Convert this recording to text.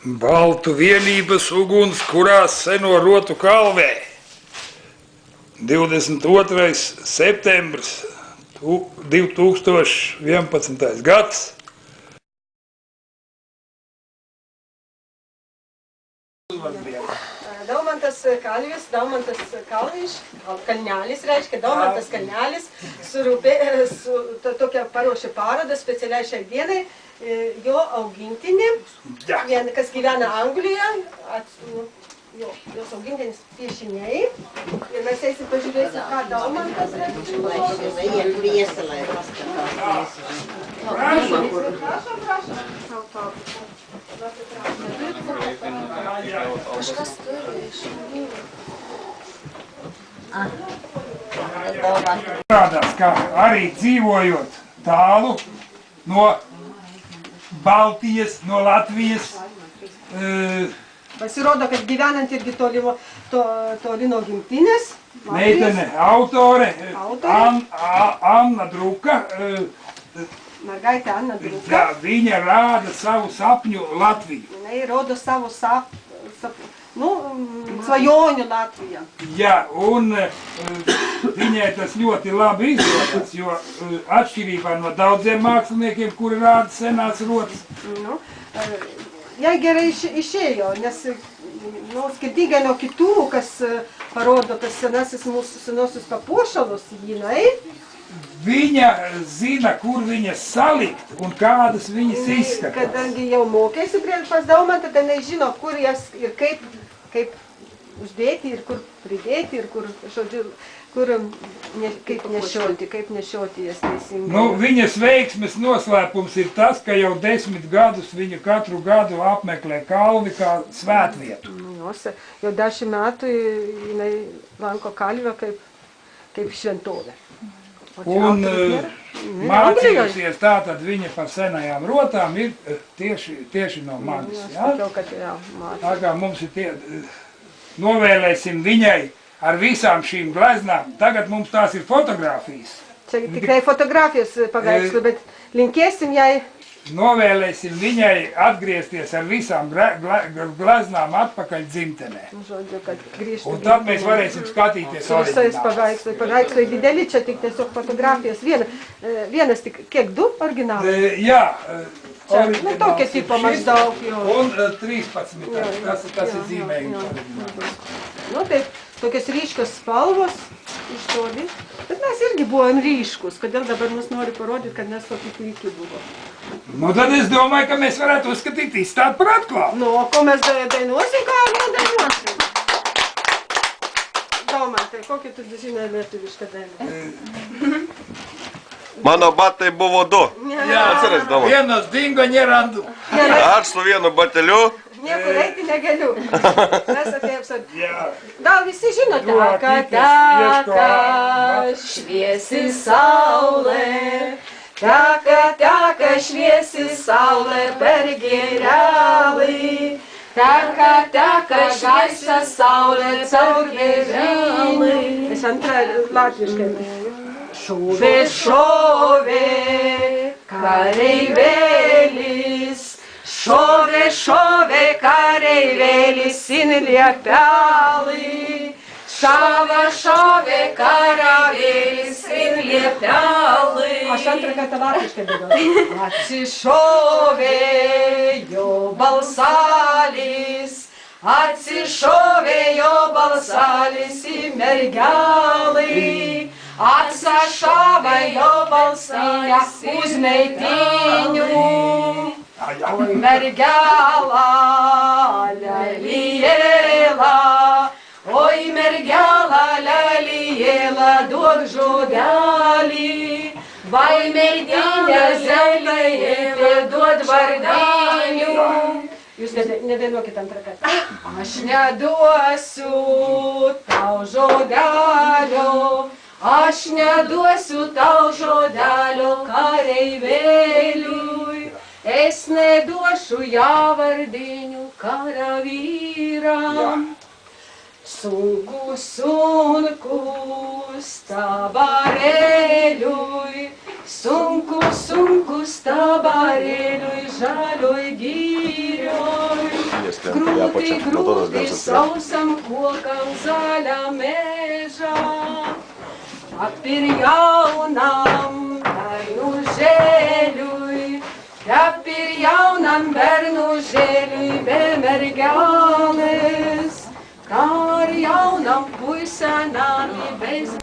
Baltu vienības uguns, kurās seno rotu kalvē. 22. septembris 2011. gads. Daumantas Kalvis, Daumantas Kalviš, Kalnelis reiškia, Daumantas Kalnelis su tokia paruošė parodą specialiai šiai dienai, jo augintinė, kas gyvena Anglijoje, jos augintinis piešiniai. Ir mes eisim pažiūrėsim, ką Daumantas Kažkas turi iš Prādās, ka arī dzīvojot tālu no Baltijas, no Latvijas. Pasirodo, kad gyvenant irgi toli nuo gimtinės. Meitene autore, Anna Druka. Mergaitė Anna Druka. Jā, viņa rāda savu sapņu Latviju. Jinai rodo savo svajonių Latviją. Jā, un viņai tas ļoti labi izdodas, jo atšķirībā no daudziem māksliniekiem, kuri rāda senās rotas. Jai gerai išėjo, nes skirtingai nuo kitų, kas parodo tas mūsų senosius papuošalus, jinai. Viņa zina, kur viņas salikt un kādas viņas izskatās. Kadangi jau mokėsi pas Daumantą, tai jinai žino, kur jas ir kaip uždėti ir kur pridėti ir kur, žodžiu, kaip nešioti jas teisingai. Viņas veiksmes noslēpums ir tas, ka jau 10 gadus viņa katru gadu apmeklē Kalvi kā svētvietu. Jau 10 metų jinai lanko Kalvę kaip šventovę. Un mācījusies tātad viņa par senajām rotām ir tieši no manis. Tā kā mums ir novēlēsim viņai ar visām šīm gleznām. Tagad mums tās ir fotogrāfijas. Tikai fotogrāfijas pagaiksli, bet linkēsim jai. Novēlēsim viņai atgriezties ar visām gleznām atpakaļ dzimtenē. Un tad mēs varēsim skatīties oriģinālus. Paveikslai dideli, čia tik tiesiog fotografijas. Vienas tik, kiek 2 oriģinālus? Jā. Tokie tipo maždaug. Un 13, tas ir zīmējums oriģināls. Taip, tokias ryškios spalvos išrodė. Bet mes irgi buvom ryškus. Kodėl dabar mus nori parodyti, kad mes tokie puikiai buvo? Tad es domāju, ka mēs varētu uzskatīt izstādi par atklātu. Ko mēs dainuosim, kā dainuosim? Daumantai, kokį tu žinai lietuvišką dainą? Mano batai buvo 2. Atsiras, Daumantai. Vienas dingo, nerandu. Aš su vienu bateliu. Niekur eiti negaliu. Mes atėjom. Gal visi žinote, teka šviesi saulė. Teka šviesi saulė per gėrelį. Teka šviesi saulė per gėrelį. Es antrą latviškai. Šovė kareivėlis. Šovė kareivėlis in liepelį. Šovė kareivėlis in liepelį. Aš antrą kartą latviškai dainuoju. Atsišovė jo balsalis. Atsišovė jo balsalis į mergelį. Atsašovė jo balsalis uz meitinių. Oi mergela, lelijėla, oi mergela, lelijėla, duok žodelį, vai merginė zelėjėlė, duod vardinių. Jūs nedainuokit antrą kartą. Aš neduosiu tau žodelio, aš neduosiu tau žodelio kareivėliui. Es nedošu jāvardīņu karavīram. Sunkus tabareļuj, sunkus tabareļuj, žaļoj gīrjoj. grūti, grūti, sausam kokam zaļa mežā. Apir jaunam tainu žēļui, apir jaunam bernu žēļui, be mergāles, kā ar jaunam puisenām bez